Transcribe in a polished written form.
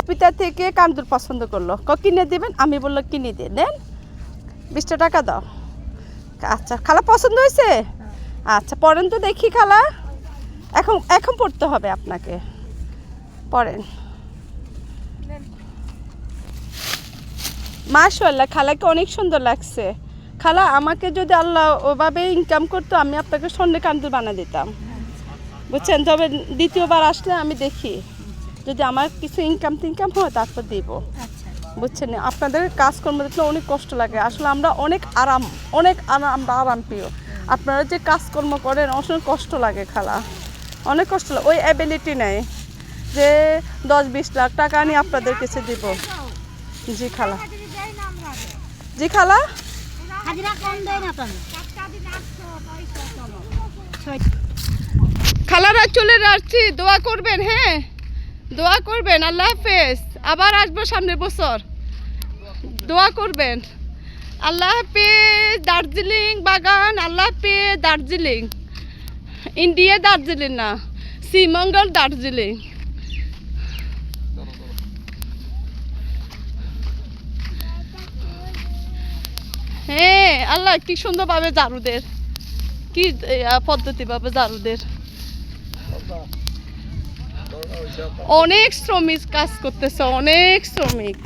পিতা থেকে কান্দুর পছন্দ করলো, কিনে দিবেন? আমি বললো কিনে দিয়ে দেন, 20 টাকা দাও। আচ্ছা খালা পছন্দ হয়েছে? আচ্ছা পড়েন তো দেখি খালা, এখন এখন পড়তে হবে আপনাকে, পড়েন। মাশাআল্লাহ খালাকে অনেক সুন্দর লাগছে। খালা আমাকে যদি আল্লাহ ওভাবে ইনকাম করতো আমি আপনাকে স্বর্ণের কান্দুর বানিয়ে দিতাম, বুঝছেন? তবে দ্বিতীয়বার আসলে আমি দেখি যদি আমার কিছু ইনকাম হয় তারপর দিব, বুঝছেন? আপনাদের কাজকর্ম দেখলে অনেক কষ্ট লাগে, আসলে আমরা অনেক আরাম, আমরা আরাম প্রিয়। আপনারা যে কাজকর্ম করেন অনেক কষ্ট লাগে খালা, অনেক কষ্ট লাগে। ওই অ্যাবিলিটি নেই যে 10-20 লাখ টাকা আমি আপনাদের কাছে দিব। জি খালা, জি খালা। খালারা চলে যাচ্ছি, দোয়া করবেন, হ্যাঁ দোয়া করবেন। আল্লাহ হাফেজ, আবার আসবো সামনের বছর, দোয়া করবেন। আল্লাহ হাফেজ। দার্জিলিং বাগান, আল্লাহ হাফেজ। দার্জিলিং, ইন্ডিয়া দার্জিলিং না, শ্রীমঙ্গল দার্জিলিং। হ্যাঁ আল্লাহ কি সুন্দরভাবে জারুদের, কি পদ্ধতিভাবে জারুদের, অনেক শ্রমিক কাজ করতেছে, অনেক শ্রমিক।